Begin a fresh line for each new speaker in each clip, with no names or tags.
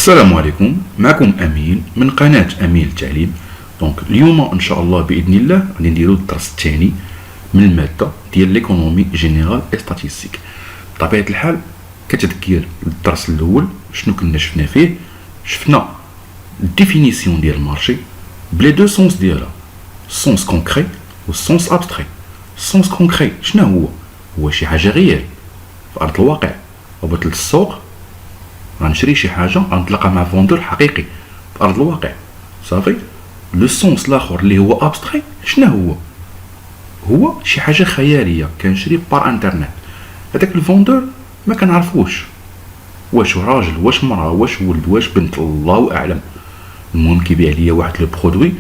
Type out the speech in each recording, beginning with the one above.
السلام عليكم، معكم امين من قناه امين التعليم. دونك اليوم ان شاء الله باذن الله غادي نديرو الدرس الثاني من الماده ديال ليكونومي جينيرال اي ستاتيستيك. بطبيعه الحال كتذكير الدرس الاول شنو كنا شفنا فيه. شفنا الديفينيسيون ديال المارشي بلي دو سونس ديالها، السونس كونكري والسونس ابستري. السونس كونكري شنو هو شي حاجه غير في ارض الواقع، وبدل السوق غنشري شي حاجه غنتلاقى مع فوندور حقيقي في ارض الواقع صافي. لو سونس الاخر اللي هو ابستري شنو هو شي حاجه خياليه كنشري بار انترنت. هذاك الفوندور ما كنعرفوش واش راجل واش مراه واش ولد واش بنت، الله اعلم. المهم كيبيع ليا واحد لو برودوي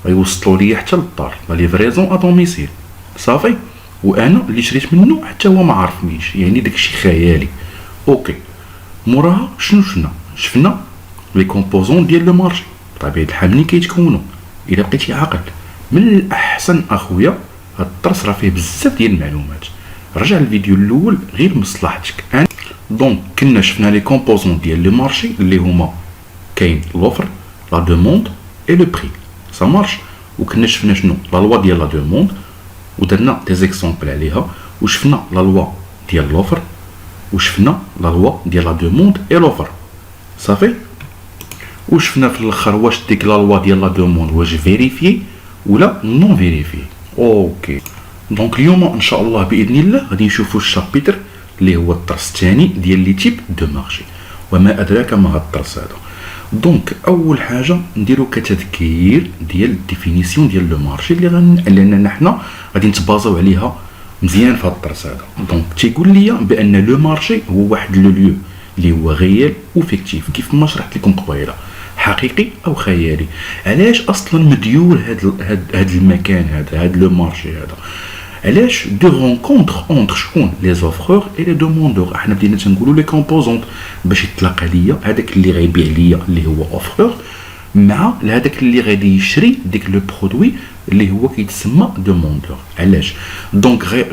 غيوصلوا ليا حتى للدار، لا ليفريزون ا دوميسيل صافي. وانا اللي شريت منه حتى هو ما عرفنيش، يعني داكشي خيالي. اوكي، موراها شنو شفنا لي كومبوزون ديال لو مارشي. بطبيعه الحال ملي كيتكونوا، الا بقيتي عاقل من الاحسن اخويا هاد الدرس راه فيه بزاف ديال المعلومات، رجع الفيديو الاول غير مصلحتك. دونك كنا شفنا لي كومبوزون ديال لو مارشي اللي هما كاين لوفر لا دوموند اي لو بري سا مارش. وكنا شفنا شنو لا لوا ديال لا دوموند ودرنا دي زيكزامبل عليها، وشفنا لا لوا ديال لوفر وشفنا لا لوا ديال لا دوموند اي لوفر صافي. وشفنا في الاخر واش ديك لا لوا ديال لا دوموند واش فيريفي ولا نون فيريفي. اوكي، دونك اليوم ان شاء الله باذن الله غادي نشوفوا الشابيتر اللي هو الدرس الثاني ديال لي تيب دو مارشي. وما ادراك ما هذا الدرس هذا. دونك اول حاجه نديرو كتذكير ديال الديفينيسيون ديال لو مارشي لاننا حنا غادي نتبازاو عليها مزيان في هذا الدرس هذا. دونك تيقول لي بان لو مارشي هو واحد لو ليو اللي هو غيال و فيكتيف، كيف ما شرحت لكم قبيله، حقيقي او خيالي. علاش اصلا مديور هاد المكان هاد لو مارشي هذا؟ علاش دو رونكونتر اونتر شكون لي زوفرور اي لي دوموندور. احنا بدينا تنقولوا لي كومبوزونت باش يتلاقى ليا هذاك اللي غيبيع ليا اللي هو اوفرور مع هذاك اللي غادي يشري ديك لو برودوي اللي هو كيتسمى دوموندور. علاش؟ دونك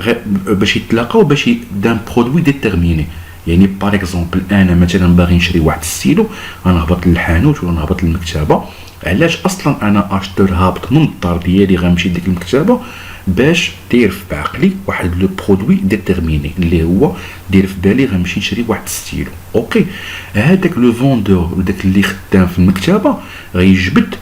باش يتلاقاو باش دان برودوي ديتيرميني. يعني باغ اكزومبل انا مثلا باغي نشري واحد السيلو، انا هبط للحانوت ولا نهبط للمكتبه. علاش اصلا انا اشتر هابط من الدار ديالي غنمشي لديك المكتبه باش داير في بعقلي واحد لو برودوي ديتيرميني اللي هو داير في بالي غنمشي نشري واحد الستيلو. اوكي، هذاك لو فوندور وداك اللي خدام في المكتبه غيجبد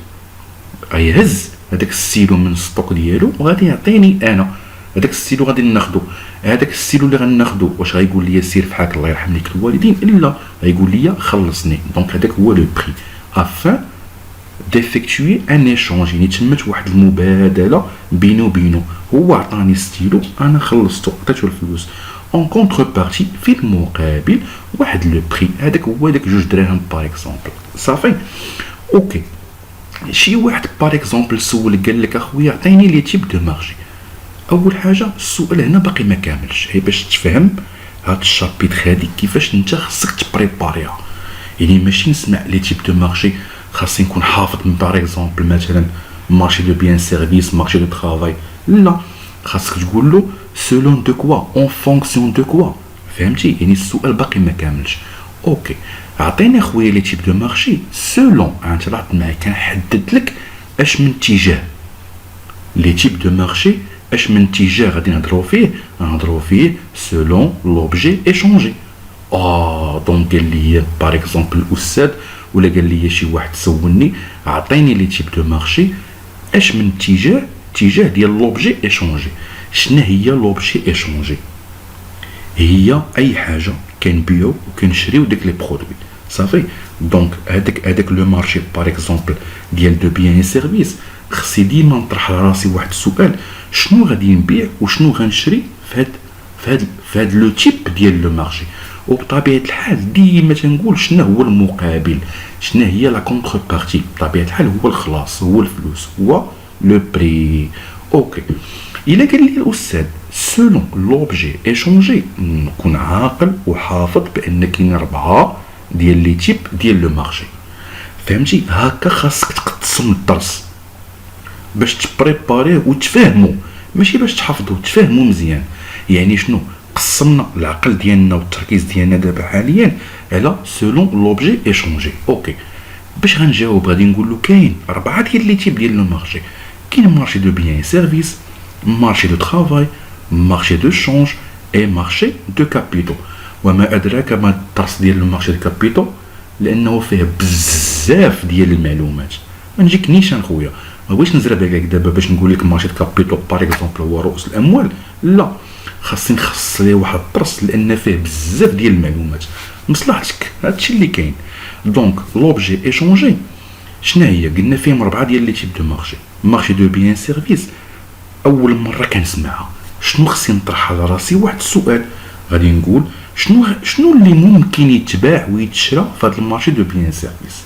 غيهز هذاك الستيلو من الستوك ديالو وغادي يعطيني انا هذاك الستيلو. غادي ناخذو هذاك الستيلو اللي غناخذو، واش غيقول لي سير فحاك الله يرحم ليك الوالدين، الا غيقول لي خلصني. دونك هذاك هو لو بري افان ديفيكتوي ان ايشونج، يعني تمت واحد المبادله بينو هو عطاني ستيلو انا خلصتو عطيتو الفلوس اون كونتر بارتي في المقابل واحد لو بري. هذاك هو داك 2 دراهم باغ اكزومبل صافي. اوكي، شي واحد باغ اكزومبل سولك قال لك اخويا عطيني لي تيب دو مارشي. اول حاجه السؤال هنا باقي ما كاملش، هي باش تفهم هاد الشابيتر هادي كيفاش انت خصك تبريباريها. يعني ماشي نسمع لي تيب دو مارشي خاصني نكون حافظ من باغ اكزومبل مثلا مارشي دو بيان سيرفيس مارشي دو ترافاي، لا خاصك تقول له سولون دو كوا اون فونكسيون دو كوا. فهمتي؟ يعني السؤال باقي ما كاملش. اوكي، عطيني خويا لي تيب دو مارشي سولون، انت لاحظت معايا كنحدد لك اش من اتجاه لي تيب دو مارشي، اش من اتجاه غادي نهضروا فيه سولون لوبجي ايشونجي. دونك قال لي باغ اكزومبل الاستاذ ولا قال لي شي واحد سولني عطيني لي تيب دو مارشي اش من اتجاه ديال لوبجي ايشونجي. شنو هي لوبجي ايشونجي؟ هي اي حاجه كنبيعو وكنشريو ديك لي برودوي صافي. دونك هذاك لو مارشي باغ اكزومبل ديال دو بيان سيرفيس، خصني ديما نطرح على راسي واحد السؤال، شنو غادي نبيع وشنو غنشري في هاد لو تيب ديال لو مارشي. وبطبيعه الحال ديما تنقول شنو هو المقابل، شنو هي لا كونتر بارتي. بطبيعه الحال هو الخلاص، هو الفلوس، هو لو بري. اوكي، الا قال لي الاستاذ سولون لوبجي ايشونجي، نكون عاقل وحافظ بان كاين 4 ديال لي تيب ديال لو مارشي. فهمتي؟ هكا خاصك تقسم الدرس باش تبريباريه وتفهمو، ماشي باش تحفظو، تفهمو مزيان. يعني شنو قسمنا العقل ديالنا والتركيز ديالنا دابا حاليا على سولون لوبجي ايشونجي. اوكي باش غنجاوب غادي نقول له كاين 4 ديال لي تيب ديال لو مارشي. كاين مارشي دو بيان سيرفيس، مارشي دو ترافاي، مارشي دو شونج اي مارشي دو كابيتو. وما ادراك ما الدرس ديال المارشي دو كابيتو لانه فيه بزاف ديال المعلومات. ما نجيك نيشان خويا، ما بغيتش نزرب عليك دابا باش نقول لك مارشي دو كابيتو باغ اكزومبل هو رؤوس الاموال، لا خاصني نخصص ليه واحد الدرس لان فيه بزاف ديال المعلومات. مصلحتك هادشي اللي كاين. دونك لوبجي ايشونجي شنو هي؟ قلنا فيهم 4 ديال لي تيب دو مارشي. مارشي دو بيان سيرفيس اول مره كنسمعها، شنو خصني نطرح على راسي واحد السؤال، غادي نقول شنو اللي ممكن يتباع ويتشرى في هذا المارشي دو بيان سيرفيس.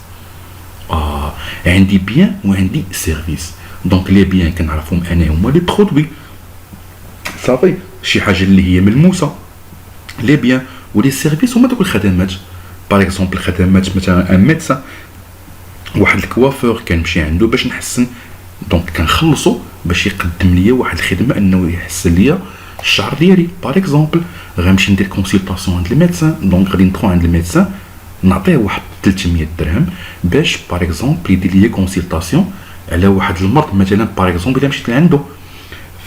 عندي بيان وعندي سيرفيس. دونك لي بيان كنعرفهم انا هما لي برودوي صافي، شي حاجه اللي هي ملموسه. لي بيان ولي سيرفيس هما دوك الخدمات. باغ اكزومبل خدمات مثلا ان ميدسان، واحد الكوافور كنمشي عنده باش نحسن، دونك كنخلصو باش يقدم ليا واحد الخدمه انه يحسن ليا الشعر ديالي. باغ اكزومبل غنمشي ندير كونسلطاسيون عند الميدسان، دونك غادي ندخل عند الميدسان نعطيه واحد 300 درهم باش باغ اكزومبل يدير ليا كونسلطاسيون على واحد المرض مثلا. باغ اكزومبل الا مشيت لعندو،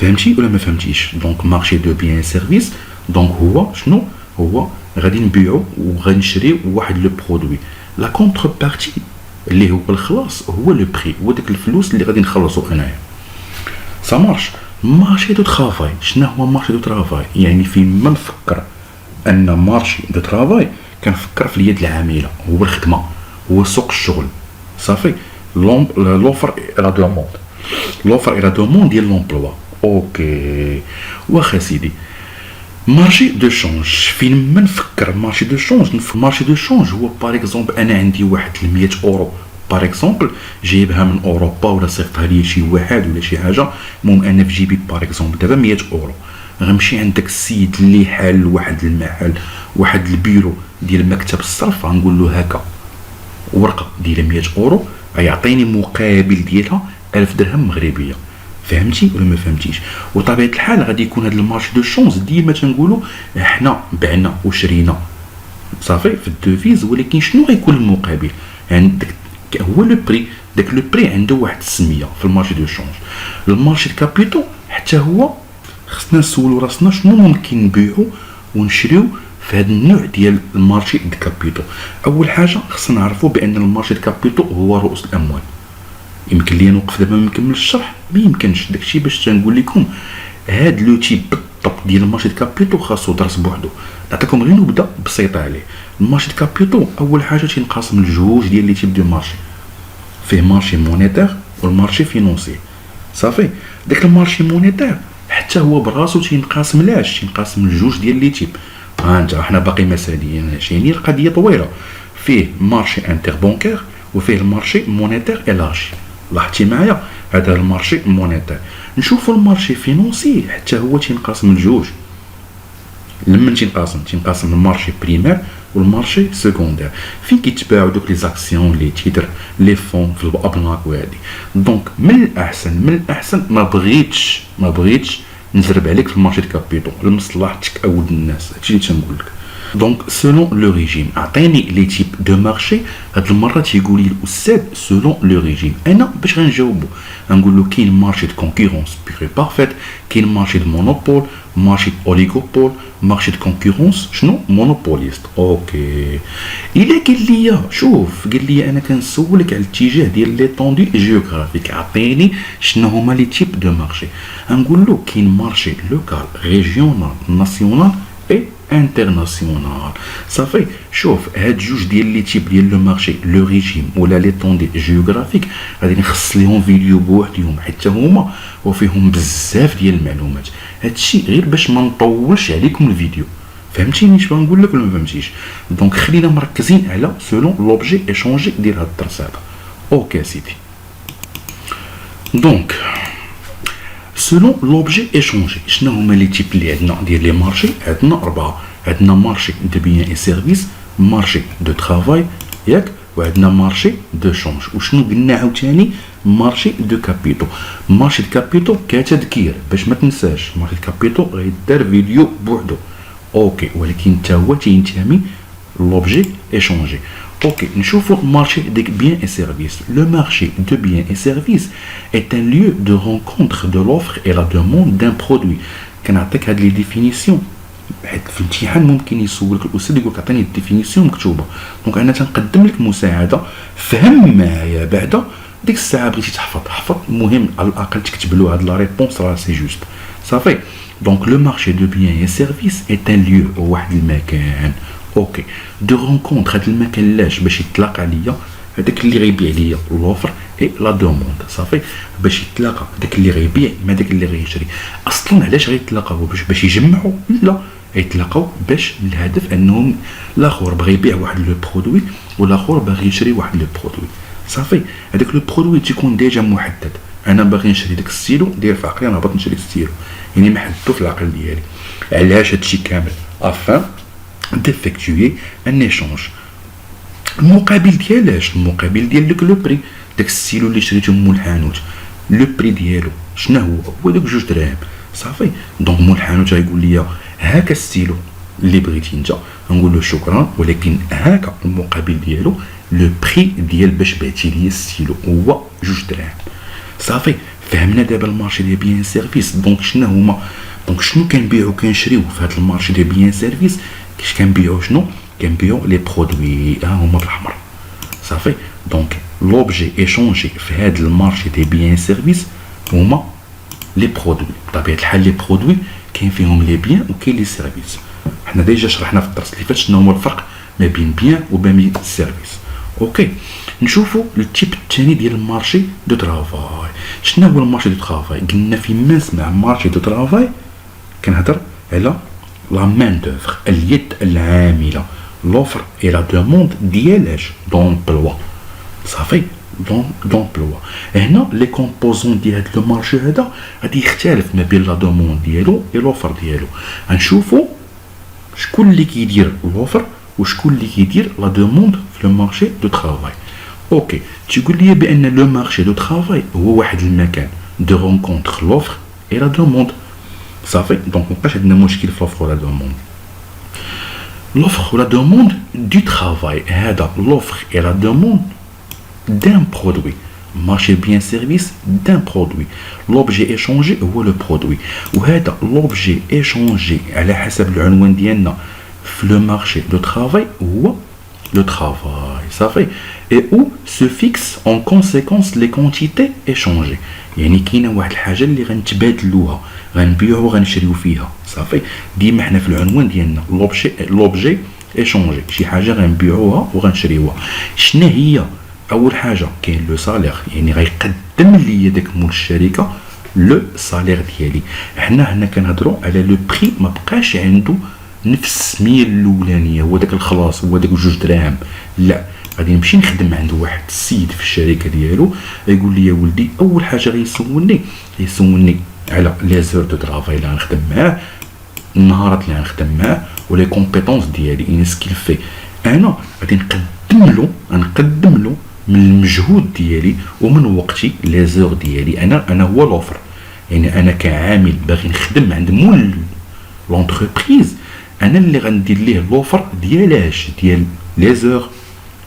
فهمتي ولا ما فهمتيش؟ دونك مارشي دو بيان سيرفيس دونك هو شنو هو؟ غادي نبيعو وغنشريو واحد لو برودوي. لا كونتر بارتي اللي هو الخلاص هو لو بري، هو داك الفلوس اللي غادي نخلصو انايا. سا مارش. مارشي دو ترافاي شنو هو؟ مارشي دو ترافاي يعني فين ما نفكر ان مارشي دو ترافاي كنفكر في اليد العامله، هو الخدمه، هو سوق الشغل صافي. لوفر الى دوموند، لوفر الى دوموند ديال لومبلوا. اوكي واخا سيدي. مارشي دو شونج فين ما نفكر مارشي دو شونج مارشي دو شونج هو باغ اكزومبل انا عندي واحد 100 اورو باغ اكزومبل جايبها من اوروبا ولا صيفطها لي شي واحد ولا شي حاجه، المهم انا في جيبي باغ اكزومبل دابا 100 اورو. غنمشي عند داك السيد اللي حال واحد المحل واحد البيرو ديال مكتب الصرف، غنقول له هكا ورقه ديال 100 اورو غيعطيني مقابل ديالها 1000 درهم مغربيه. فهمتي ولا ما فهمتيش؟ وطبيعه الحال غادي يكون هذا المارش دو شونز ديما تنقولوا احنا بعنا وشرينا صافي في الدوفيز، ولكن شنو غيكون المقابل؟ يعني هو لو بري، داك لو بري عنده واحد السميه في المارشي دو شونج. المارشي دو كابيتو حتى هو خصنا نسولوا راسنا شنو ممكن نبيعو ونشريو في هذا النوع ديال المارشي دو كابيتو. اول حاجه خصنا نعرفوا بان المارشي دو كابيتو هو رؤوس الاموال. يمكن لي نوقف دابا ما نكملش الشرح، ما يمكنش داكشي باش تنقول لكم هاد لو تيب بالضبط ديال المارشي دو كابيتو خاصو درس بوحدو. نعطيكم غير نبدا بسيطه عليه. المارشي دو كابيتو اول حاجه تينقسم لجوج ديال لي تيب دو مارشي، فيه مارشي مونيتير والمارشي فينونسي صافي. داك المارشي مونيتير حتى هو براسو تينقسم لاش تينقسم لجوج ديال لي تيب. انت حنا باقي ما ساليناش، يعني القضيه طويله. فيه مارشي انتر بونكير وفيه المارشي مونيتير الارجي. لاحظتي معايا؟ هذا المارشي مونيتير. نشوفوا المارشي فينونسي حتى هو تينقسم لجوج. لما تينقسم المارشي بريمير والمارشي سكوندير، فين كيتباعوا دوك لي زاكسيون لي تيتر لي فون في الابناك وهادي. دونك من الاحسن ما بغيتش نزرب عليك في المارشي دو كابيتو لمصلحتك اود الناس، هادشي اللي تنقول لك. دونك سولون لو ريجيم اعطيني لي تيب دو مارشي. هاد المره تيقول لي الاستاذ سولون لو ريجيم، انا باش غنجاوبو غنقول له كاين مارشي دو كونكورونس بيغ بارفيت، كاين مارشي دو مونوبول، مارشي دو اوليغوبول، مارشي دو كونكورونس شنو مونوبوليست. اوكي الا قال لي شوف قال لي انا كنسولك على الاتجاه ديال لي طوندي جيوغرافيك، عطيني شنو هما لي تيب دو مارشي. غنقول له كاين مارشي لوكال ريجيونال ناسيونال اي انترناسيونال صافي. شوف هاد جوج ديال لي تيب ديال لو مارشي لو ريجيم ولا لي طوندي جيوغرافيك غادي نخص ليهم فيديو بوحدهم حتى هما وفيهم بزاف ديال المعلومات. هادشي غير باش ما نطولش عليكم الفيديو. فهمتيني اش بنقول لك ولا ما فهمتيش؟ دونك خلينا مركزين على سولون لوبجي ايشونجي ديال هاد الدرس هذا. اوكي سيدي. دونك سولون لوبجي ايشونجي شنو هما لي تيب اللي عندنا ديال لي مارشي؟ عندنا 4. عندنا مارشي دو بيان اي سيرفيس، مارشي دو ترافاي ياك، وعندنا مارشي دو شونج. وشنو قلنا عاوتاني؟ مارشي دو كابيتو. مارشي دو كابيتو كتذكير باش ما تنساش، مارشي دو كابيتو غيدار فيديو بوحدو. اوكي ولكن حتى هو تينتمي لوبجي échangés. Ok, نشوفوا marché des biens et services. Le marché de biens et services est un lieu de rencontre de l'offre et la demande d'un produit. كنعطيك هاد لي ديفينيسيون حيت في الامتحان ممكن يسولك الاستاذ يقول لك عطيني الديفينيسيون مكتوبه. دونك انا تنقدم لك مساعده، فهم معايا بعدا ديك الساعه بغيتي تحفظ المهم على الاقل تكتب له هاد لا ريبونس راه سي جوست صافي. دونك لو مارشي دو بيان اي سيرفيس ايت ان ليو، واحد المكان اوكي دو رونكونتر. هاد المكان لاش باش يتلاقى ليا هذاك اللي غيبيع ليا لوفر اي لا دوموند صافي، باش يتلاقى داك اللي غيبيع مع داك اللي غيشري. اصلا علاش غيتلاقاو؟ باش يجمعوا؟ لا، غيتلاقاو باش الهدف انهم الاخر بغى يبيع واحد لو برودوي والاخر باغي يشري واحد لو برودوي صافي. هذاك لو برودوي تيكون ديجا محدد، انا باغي نشري داك الستيلو داير في عقلي انا باغي نشري الستيلو، يعني محددو في العقل ديالي. علاش هادشي كامل؟ افان ديفيكتوي ان ايشونج. المقابل ديالاش؟ المقابل ديال داك لو بري، داك الستيلو اللي شريته مول الحانوت لو بري ديالو شنو هو داك 2 دراهم صافي. دونك مول الحانوت غايقول لي هاكا الستيلو اللي بغيتي انت، نقول له شكرا ولكن هاكا المقابل ديالو لو بري ديال باش بعتي لي الستيلو هو 2 دراهم صافي. فهمنا دابا المارشي دي بيان سيرفيس. دونك شنو هما؟ دونك شنو كنبيعو كنشريو في هذا المارشي دي بيان سيرفيس؟ كيش كنبيعو؟ شنو كنبيعو؟ لي برودوي ها هما بالاحمر صافي. دونك لوبجي ايشونجي في هذا المارشي دي بيان سيرفيس هما لي برودوي. بطبيعه الحال لي برودوي كاين فيهم لي بيان وكاين لي سيرفيس. حنا ديجا شرحنا في الدرس اللي فات شنو هو الفرق ما بين بيان وما بين سيرفيس. اوكي نشوفوا التيب الثاني ديال المارشي دو ترافاي. شنو هو المارشي دو ترافاي؟ قلنا فيما نسمع مارشي دو ترافاي كنهضر على لا مان دوفر، اليد العامله، لوفر اي لا دوموند ديالاش دومبلوا صافي. دومبلوا هنا لي كومبوزون ديال هاد لو مارشي هذا غادي يختلف ما بين لا دوموند ديالو اي لوفر ديالو. غنشوفوا شكون اللي كيدير لوفر وشكون اللي كيدير لا دوموند في لو مارشي دو ترافاي. اوكي تيقول لي بان لو مارشي دو ترافاي هو واحد المكان دو رونكونتر لوفر اي لا دوموند صافي. دونك مابقاش عندنا مشكل في لوفر ولا دوموند. لوفر ولا دوموند دو ترافاي، هذا لوفر اي لا دوموند d'un produit. Marché bien service d'un produit. L'objet échangé هو le produit. وهذا l'objet échangé على حسب العنوان ديالنا في le marché de travail هو le travail صافي. et où se fixent en conséquence les quantités échangées. يعني كاينه واحد الحاجه اللي غنتبادلوها غنبيعو غنشريو فيها صافي. ديما حنا في العنوان ديالنا l'objet échangé شي حاجه غنبيعوها وغنشريوها. شنو هي؟ اول حاجه كاين لو سالير، يعني غيقدم لي داك مول الشركه لو سالير ديالي. حنا هنا كنهضروا على لو بري، ما بقاش عنده نفس السميه الاولانيه هو داك الخلاص هو داك 2 دراهم، لا غادي نمشي نخدم عند واحد السيد في الشركه ديالو يقول لي يا ولدي اول حاجه غيسولني على لي زور دو طرافاي اللي غنخدم معاه، النهارات اللي غنخدم معاه ولي كومبيتونس ديالي ان سكيل في. انا غادي نقدم له من المجهود ديالي ومن وقتي لي زور ديالي. انا هو لوفر، يعني انا كعامل باغي نخدم عند مول لونتربريز انا اللي غندير ليه لوفر ديالاش ديال لي زور.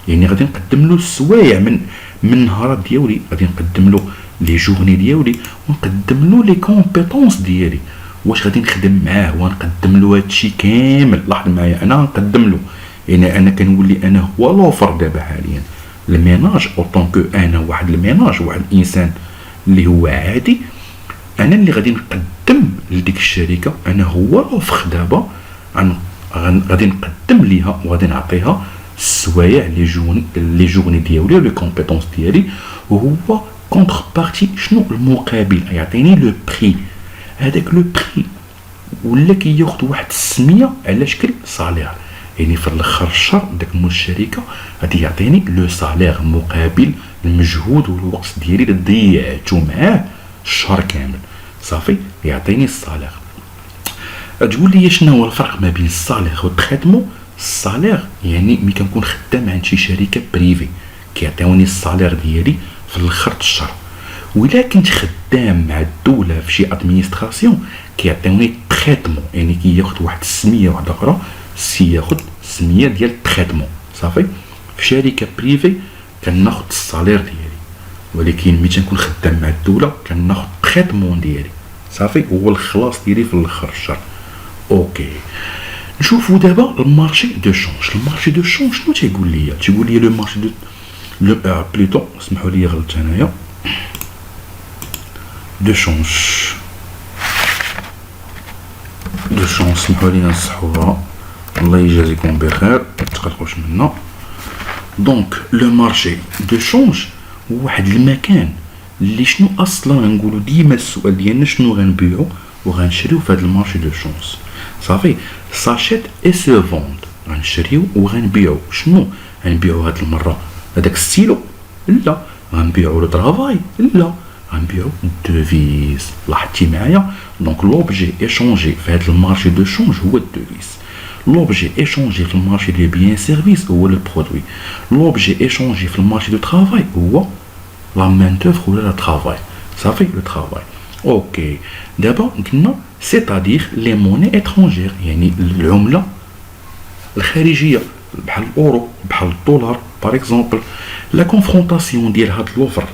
يعني غادي نقدم له السوايع من النهارات ديالي، غادي نقدم له لي جورني ديالي ونقدم له لي كومبيتونس ديالي واش غادي نخدم معاه ونقدم له هادشي كامل. لاحظ معايا انا نقدم له، يعني انا كنولي انا هو لوفر دابا حاليا. الميناج او طونكو انا واحد الميناج واحد الانسان اللي هو عادي، انا اللي غادي نقدم لديك الشركه، انا هو لوفر دابا غادي نقدم ليها وغادي نعطيها السوايع لي جورني ديالي لي كومبيتونس ديالي، وهو كونتر بارتي شنو المقابل يعطيني لو بري. هذاك لو بري ولا كياخذ واحد السميه على شكل صالير، يعني في الاخر الشهر داك مول الشركه غادي يعطيني لو صالير مقابل المجهود والوقت ديالي اللي ضيعته معاه الشهر كامل صافي، يعطيني الصالير. تقول لي شنو هو الفرق ما بين الصالير والتريتمون؟ الصالير يعني ملي كنكون خدام عند شي شركه بريفي كيعطيوني الصالير ديالي في الاخر الشهر، ولا كنت خدام مع الدوله في شي ادمينستراسيون كيعطيوني تريتمون، يعني كياخذ واحد السميه واحده اخرى، ياخذ السميه ديال التريتمون صافي. في شركه بريفي كناخذ الصالير ديالي، ولكن ملي تنكون خدام مع الدوله كناخذ تريتمون ديالي، صافي، هو الخلاص ديالي في الاخر الشهر. اوكي، نشوفوا دابا المارشي دو شونج. المارشي دو شونج شنو تيقول لي؟ تيقول لي لو مارشي دو لو بليتو، اسمحوا لي غلطت انايا، دو شونج اسمحوا لي نصحوها، الله يجازيكم بخير، متقلقوش منا. دونك لو مارشي دو شونج هو واحد المكان اللي شنو اصلا غنقولوا ديما السؤال ديالنا شنو غنبيعو وغنشريو في هذا المارشي دو شونج. صافي، ساشيت اي سو فوند، غنشريو وغنبيعو. شنو غنبيعو هاد المره؟ هذاك الستيلو؟ لا. غنبيعو لو طرافاي؟ لا. غنبيعو الدوفيز. لاحظتي معايا؟ دونك لوبجي ايشونجي في هاد المارشي دو شونج هو الدوفيز. لوبجي ايشونجي في المارشي دو بيان سيرفيس هو لو برودوي. لوبجي ايشونجي في المارشي دو طرافاي هو لا مان دوفر ولا لا طرافاي. صافي، لو طرافاي. اوكي، دابا قلنا سيتادير لي موني اترونجير، يعني العمله الخارجيه بحال الاورو بحال الدولار باغ اكزومبل. لا كونفرونطاسيون ديال هاد لوفر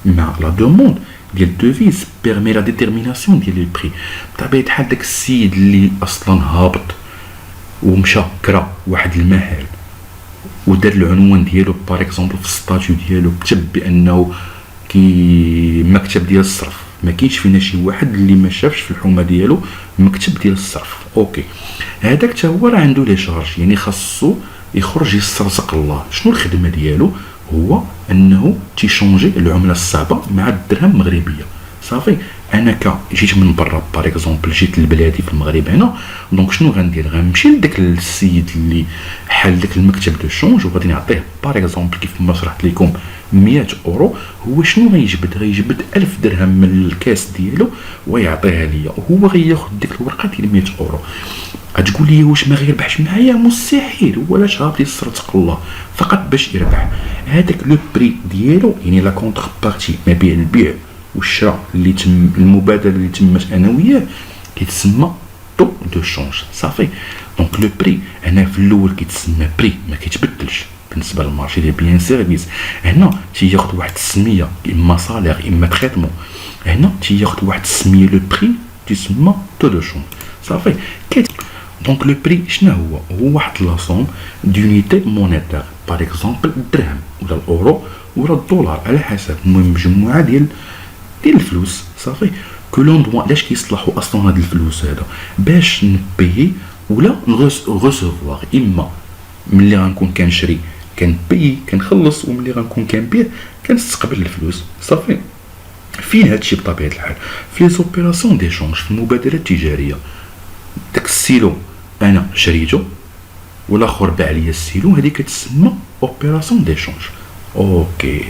مع لا دوموند ديال الدوفيز بيرمي لا ديتيرميناسيون ديال لي بري. بطبيعه الحال داك السيد اللي اصلا هابط ومشى كرا واحد المحل ودار العنوان ديالو باغ اكزومبل في الستاتيو ديالو، كتب بانه كي مكتب ديال الصرف. ما كاينش فينا شي واحد اللي ما شافش في الحومه ديالو مكتب ديال الصرف. اوكي، هذاك حتى هو راه عنده لي شارج، يعني خاصو يخرج يسترزق الله. شنو الخدمه ديالو؟ هو انه تيشونجي العمله الصعبه مع الدرهم المغربيه. صافي، انا جيت من برا باغ اكزومبل، جيت لبلادي في المغرب هنا، دونك شنو غندير؟ غنمشي لداك السيد اللي حل داك المكتب دو شونج وغادي نعطيه باغ اكزومبل كيف ما شرحت لكم 100 اورو. هو شنو غيجبد 1000 درهم من الكاس ديالو ويعطيها ليا، وهو غياخد ديك الورقه ديال 100 اورو. غتقول لي واش ما غيربحش معايا؟ مستحيل، هو علاش هابط يسترزق الله فقط باش يربح. هذاك لو بري ديالو، يعني لا كونتر بارتي ما بين البيع والشراء اللي تم، المبادله اللي تمت انا وياه، كيتسمى تو دو شونج. صافي، دونك لو بري هنا في الاول كيتسمى بري ما كيتبدلش بالنسبه للمارشي ديال بيان سيرفيس. هنا تياخذ واحد السميه، اما صالير اما تريتمون. هنا تياخذ واحد السميه لو بري تسمى تو دو شونج. صافي، دونك لو بري شنو هو؟ هو واحد لاصوم دونيتي مونيتير، باغ اكزومبل الدرهم ولا الاورو ولا الدولار على حسب، المهم مجموعه ديال الفلوس. صافي، كلون دوا علاش كيصلحوا اصلا هاد الفلوس هذا؟ باش نبيي ولا غوسوفوار. اما ملي غنكون كنشري كنبيي كنخلص، وملي غنكون كنبيع كنستقبل الفلوس. صافي، فين هادشي بطبيعه الحال؟ في لي زوبيراسيون ديشونج، في المبادلات التجاريه. داك السيلو انا شريته والاخر باع لي السيلو، هذه كتسمى اوبيراسيون ديشونج. اوكي،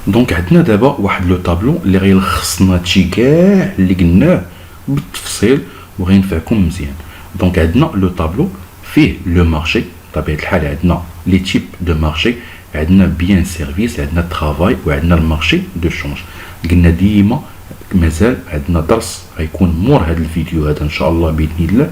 دونك عندنا دابا واحد لو طابلو اللي غيلخصنا هادشي كاع اللي قلناه بالتفصيل وغينفعكم مزيان. دونك عندنا لو طابلو فيه لو مارشي، بطبيعه الحال عندنا لي تيب دو مارشي، عندنا بيان سيرفيس، عندنا ترافاي، وعندنا المارشي دو شونج. قلنا ديما مازال عندنا درس غيكون مور هذا الفيديو هذا ان شاء الله باذن الله،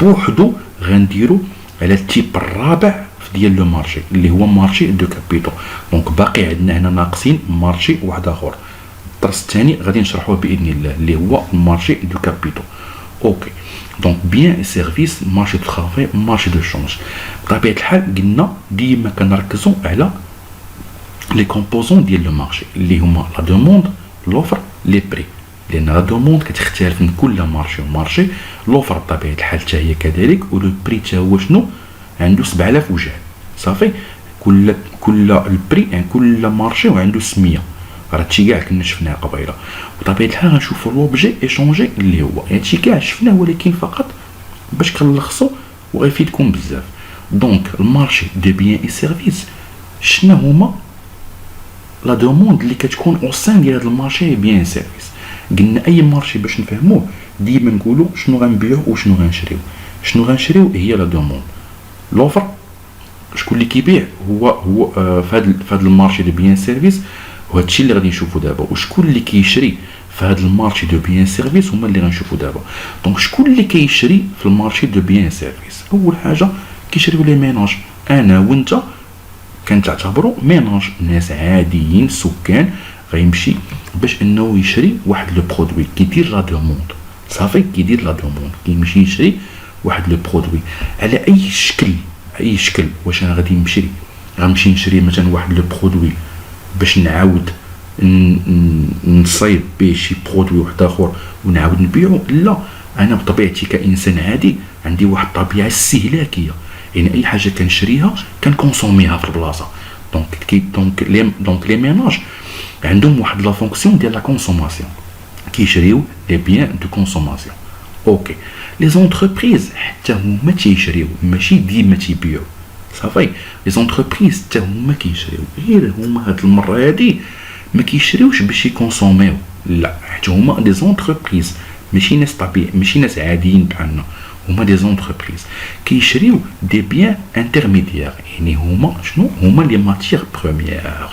بوحدو غنديرو على التيب الرابع ديال لو مارشي اللي هو مارشي دو كابيتو. دونك باقي عندنا هنا ناقصين مارشي واحد اخر. الدرس الثاني غادي نشرحوه باذن الله اللي هو مارشي دو كابيتو. اوكي، دونك بيان سيرفيس، مارشي دو ترافاي، مارشي دو شونج. بطبيعه الحال قلنا ديما كنركزوا على لي كومبوزون ديال لو مارشي اللي هما لا دوموند، لوفر، لي بري. لان لا دوموند كتختلف من كل مارشي ومارشي، لوفر بطبيعه الحال حتى هي كذلك، ولو بري حتى هو شنو عنده 7000 وجه. صافي، كل البري يعني كل مارشي وعنده سميه، راه هادشي كاع كنا شفناه قبيله. بطبيعه الحال غنشوفوا لوبجي ايشونجي اللي هو هادشي كاع شفناه، ولكن فقط باش كنلخصوا وغيفيدكم بزاف. دونك المارشي دو بيان اي سيرفيس شنو هما؟ لا دوموند اللي كتكون او سان ديال هاد المارشي بيان سيرفيس. قلنا اي مارشي باش نفهموه ديما نقولوا شنو غنبيعو وشنو غنشريو. شنو غنشريو هي لا دوموند. لوفر شكون اللي كيبيع؟ هو في هذا المارشي دو بيان سيرفيس، وهذا الشيء اللي غادي نشوفوا دابا. وشكون اللي كيشري في هذا المارشي دو بيان سيرفيس هما اللي غنشوفوا دابا. دونك شكون اللي كيشري في المارشي دو بيان سيرفيس؟ اول حاجه كيشريو لي ميناج. انا وانت كنتعتبروا ميناج، ناس عاديين سكان غيمشي باش انه يشري واحد لو برودوي، كيدير لا دوموند صافي، كيدير لا دوموند، كيمشي يشري واحد لو برودوي على اي شكل، اي شكل. واش انا غادي غنمشي نشري مثلا واحد لو برودوي باش نعاود نصايب به شي برودوي واحد اخر ونعاود نبيعو؟ لا، انا بطبيعتي كانسان عادي عندي واحد الطبيعه استهلاكيه، يعني اي حاجه كنشريها كنكونسوميها في البلاصه. دونك لي ميناج عندهم واحد لا فونكسيون ديال لا كونسوماسيون، كيشريو لي بيان دو كونسوماسيون. اوكي، لي زونتربريز حتى هما تيشريو، ماشي ديما تيبيعو صافي. لي زونتربريز حتى هما كيشريو، غير هما هاد المره هادي ما كيشريوش باش يكونسوميو، لا، حتى هما دي زونتربريز، ماشي ناس طبيعي، ماشي ناس عاديين بحالنا، هما دي زونتربريز كيشريو دي بيان انترميديير. يعني هما شنو هما؟ لي ماتيير بروميير.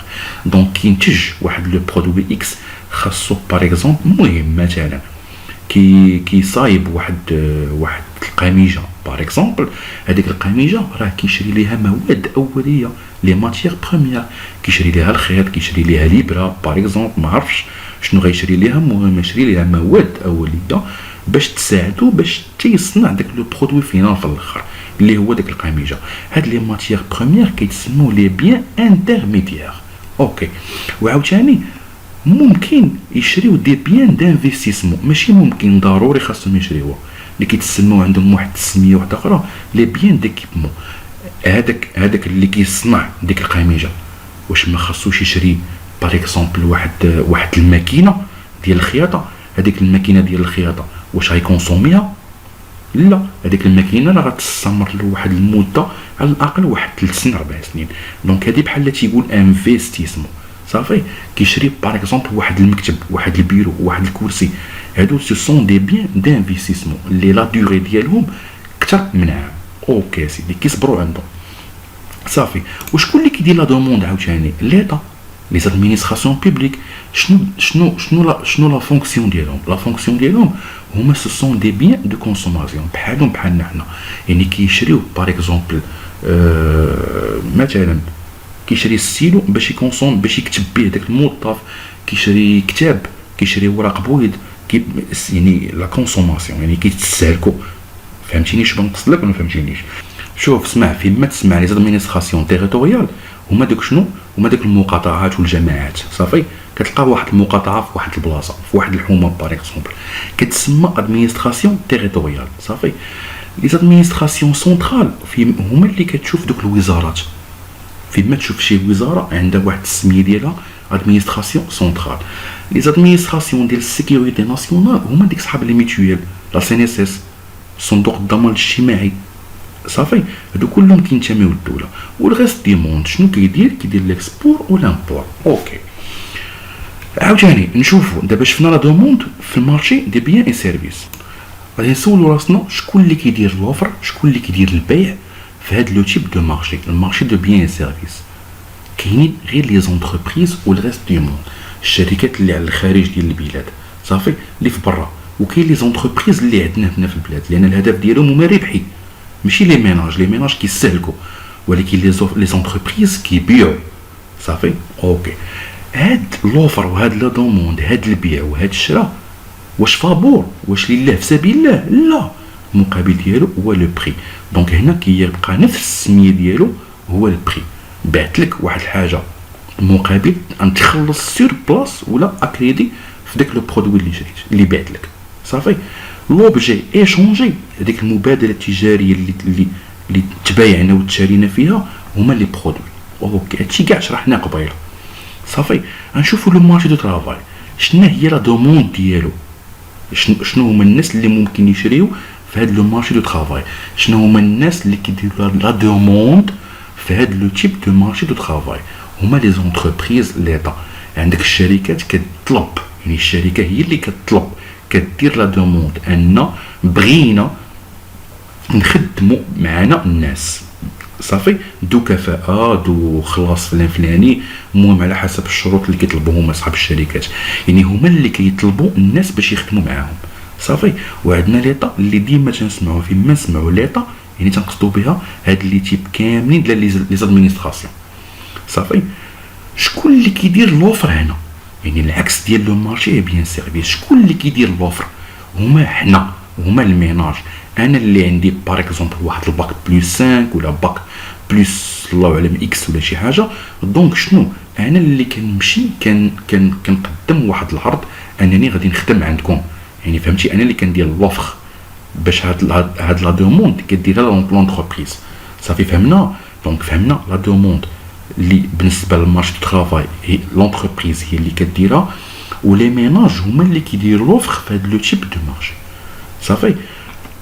دونك كينتج واحد لو برودوي اكس خاصو باغ اكزومبل، المهم مثلا كي صايب واحد القميجه باغ اكزومبل، هذيك القميجه راه كيشري ليها مواد اوليه، لي ماتيير بروميير، كيشري ليها الخيط، كيشري ليها الابره باغ اكزومبل، ما عرفش شنو غيشري ليها، المهم يشري ليها مواد اوليه باش تساعدو باش تيصنع داك لو برودوي فينال في الاخر اللي هو داك القميجه. هاد لي ماتيير بروميير كيتسموا لي بيان انترميديير. اوكي، وعاوتاني ممكن يشريو دي بيان دانفستيسمون، ماشي ممكن ضروري خاصهم يشريوها، اللي كيتسموا عندهم واحد التسميه واحده اخرى لي بيان ديكيبمون. هذاك اللي كيصنع ديك القميجه واش ما خاصوش يشري باغ اكزومبل واحد الماكينه ديال الخياطه؟ هذيك الماكينه ديال الخياطه واش غيكونسوميها؟ لا، هذيك الماكينه راه غتستمر له واحد المده على الاقل واحد 3 سنين 4 سنين. دونك هذه بحال تيقول انفستيسمون صافي. كيشري باغ اكزومبل واحد المكتب، واحد البيرو، واحد الكرسي، هادو سو سون دي بيان دانفستيسمون اللي لا دوري ديالهم اكثر من عام. اوكي سيدي، كيصبروا عندهم صافي. وشكون اللي كيدير لا دوموند عاوتاني؟ ليطا، لي زادمينستراسيون بوبليك. شنو لا فونكسيون ديالهم؟ لا فونكسيون ديالهم هما سو سون دي بيان دو كونسوماسيون بحالهم بحالنا حنا. يعني كيشريو باغ اكزومبل مثلا كيشري السيلو باش يكونسوم، باش يكتب به داك الموظف، كيشري كتاب، كيشري ورق بويض، يعني لا كونسوماسيون، يعني كيتستهلكوا. فهمتيني شنو نقصد لك ولا ما فهمتينيش؟ شوف، سمع، فيما تسمع لي زادمينستراسيون تيريتوريال هما داك شنو؟ هما داك المقاطعات والجماعات صافي. كتلقى واحد المقاطعه في واحد البلاصه، في واحد الحومه باغ اكزومبل، كتسمى ادمينستراسيون تيريتوريال صافي. لي زادمينستراسيون سونترال هما اللي كتشوف دوك الوزارات. فيما تشوف شي وزاره عندها واحد السميه ديالها ادمينستراسيون سونترال. لي زادمينستراسيون ديال السيكوريتي ناسيونال هما ديك صحاب لي ميتويال، لا سي ان اس اس، صندوق الضمان الاجتماعي صافي. هادو كلهم كينتميو للدوله. والغيست دي موند شنو كيدير ليكسبور ولامبور. اوكي، عاوتاني نشوفوا دابا شفنا لا دوموند في المارشي دي بيان اي سيرفيس. غادي نسولوا راسنا شكون اللي كيدير لوفر، شكون اللي كيدير البيع في هاد لو تيب دو مارشي، المارشي دو بيان اي سيرفيس. كاينين غير لي زونتربريز والغيست دي موند، الشركات اللي على الخارج ديال البلاد صافي، اللي في برا. وكاين لي زونتربريز اللي عندنا هنا في البلاد، لان الهدف ديالهم هما ربحي، ماشي لي ميناج كيستهلكوا، ولكن لي زونتربريز كيبيعوا صافي. اوكي، هاد لوفر وهاد لا دوموند، هاد البيع وهاد الشراء، واش فابور، واش لله في سبيل الله؟ لا، المقابل ديالو هو لو بري. دونك هنا كيبقى نفس السميه ديالو هو البري. بعت لك واحد الحاجه مقابل ان تخلص سور بلاص ولا اكريدي في داك لو برودوي اللي شريت، اللي بعت لك صافي. لوبجي ايشونجي، هذيك المبادله التجاريه اللي تبايعنا وتشارينا فيها هما لي برودوي. اوكي، هادشي كاع شرحناه قبيله صافي. غنشوفوا لو مارشي دو طرافاي، شنو هي لا دوموند ديالو، شنو هما الناس اللي ممكن يشريو في هاد لو مارشي دو طرافاي، شنو هما الناس اللي كيديروا لا دوموند في هاد لو تيب دو مارشي دو طرافاي. هما لي زونتربريز ليطا. عندك الشركات كتطلب، يعني الشركه هي اللي كتطلب، كدير لا دوموند ان بغينا نخدموا معنا الناس صافي، دو كفاءه، دو خلاص فلان فلاني، المهم على حسب الشروط اللي كيطلبوهم اصحاب الشركات. يعني هما اللي كيطلبوا الناس باش يخدموا معاهم صافي. وعندنا ليطا اللي ديما تنسمعوا فيما نسمعوا ليطا يعني تنقصدوا بها هاد لي تيب كاملين ديال لي زادمينستراسيون. صافي شكون اللي كيدير لوفر هنا؟ يعني العكس ديال لو مارشي بيان سيرفيس، شكون اللي كيدير لوفر؟ هما حنا، هما الميناج. انا اللي عندي باغ اكزومبل واحد الباك بلس 5 ولا باك بلس الله اعلم اكس ولا شي حاجه، دونك شنو انا اللي كنمشي كنقدم واحد العرض انني غادي نخدم عندكم، يعني فهمتي؟ انا اللي كندير لوفر باش هاد لا دوموند كديرها لونتربريز. صافي فهمنا؟ دونك فهمنا لا دوموند اللي بالنسبه للمارشي دو ترافاي هي لونتربريز هي اللي كديرها، ولي ميناج هما اللي كيديروا لوفر في هاد لو تيب دو مارشي. صافي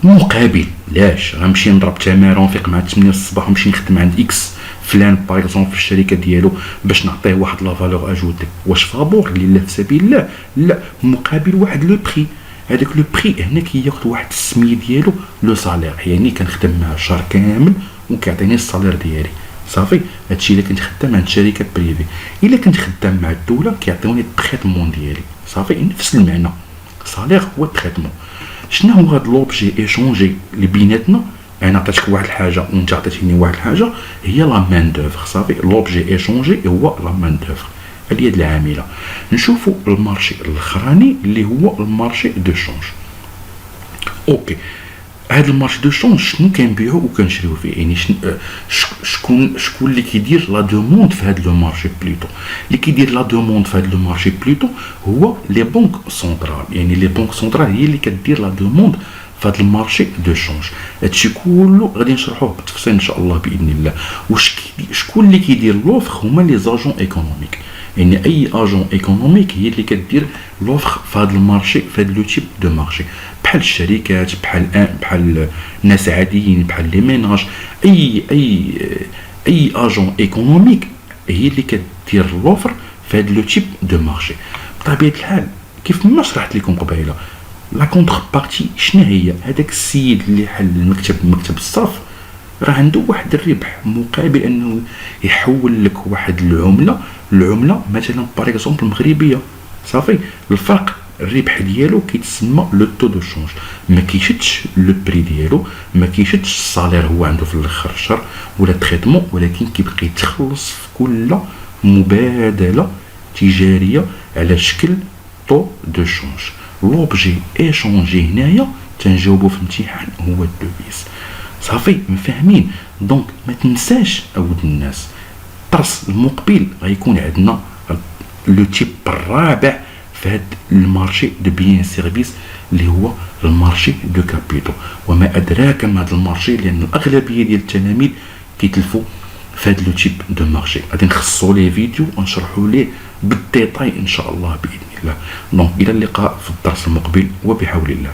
مقابل لاش غنمشي نضرب تمارين فيق مع 8 الصباح ونمشي نخدم عند اكس فلان باغ اكزومبل في الشركه ديالو باش نعطيه واحد لا فالور اجوتي، واش فابور لله في سبيل الله؟ لا، مقابل واحد لو بري. هذاك لو بري هنا كياخذ واحد السميه ديالو لو سالير، يعني كنخدم معاه شهر كامل وكيعطيني السالير ديالي. صافي هادشي الا كنت خدام عند شركه بريفي. الا كنت خدام مع الدوله كيعطيوني التريتمون ديالي. صافي نفس المعنى، سالير هو التريتمون. شنو هو هاد لوبجي ايشونجي اللي بيناتنا؟ انا عطيتك واحد الحاجه وانت عطيتيني واحد الحاجه، هي لا مان دوفر. صافي لوبجي ايشونجي هو لا مان دوفر، اليد العامله. نشوفوا المارشي الاخراني اللي هو المارشي دو شونج. اوكي، هذا المارشي دو شونج شنو كنبيعو وكنشريو فيه؟ يعني شكون اللي كيدير لا دوموند في هذا لو مارشي بلوتو؟ اللي كيدير لا دوموند في هذا لو مارشي بلوتو هو لي بنك سونطرال. يعني لي بنك سونطرال هي اللي كدير لا دوموند في هذا المارشي دو شونج. هادشي كله غادي نشرحوه بالتفصيل ان شاء الله باذن الله. شكون اللي كيدير لوفر؟ هما لي زاجون ايكونوميك. يعني اي اجون ايكونوميك هي اللي كدير لوفر في هذا المارشي، في هذا لو تيب دو مارشي، بحال الشركات، بحال الناس عاديين، بحال لي ميناج. اي اجون ايكونوميك هي اللي كدير لوفر في هذا لو تيب دو مارشي. بطبيعه الحال كيف ما شرحت لكم قبيله، لا كونتر بارتي شنو هي؟ هذاك السيد اللي حل مكتب الصرف راه عنده واحد الربح مقابل انه يحول لك واحد العمله مثلا باغ اكزومبل مغربيه. صافي الفرق الربح ديالو كيتسمى لو تو دو شونج. ما كيشدش لو بري ديالو، ما كيشدش الصالير هو عنده في الاخر الشهر ولا تريتمون، ولكن كيبقى يتخلص في كل مبادله تجاريه على شكل تو دو شونج. لوبجي ايشونجي هنايا تنجاوبو في الامتحان هو الدوفيس. صافي مفاهمين؟ دونك ما تنساش اود الناس، الدرس المقبل غيكون عندنا لو تيب الرابع في هاد المارشي دو بيان سيرفيس اللي هو المارشي دو كابيتو. وما ادراك ما هاد المارشي، لان الاغلبيه ديال التلاميذ كيتلفوا في هاد لو تيب دو مارشي. غادي نخصصوا ليه فيديو ونشرحوا ليه بالديتاي ان شاء الله باذن الله. دونك الى اللقاء في الدرس المقبل وبحول الله.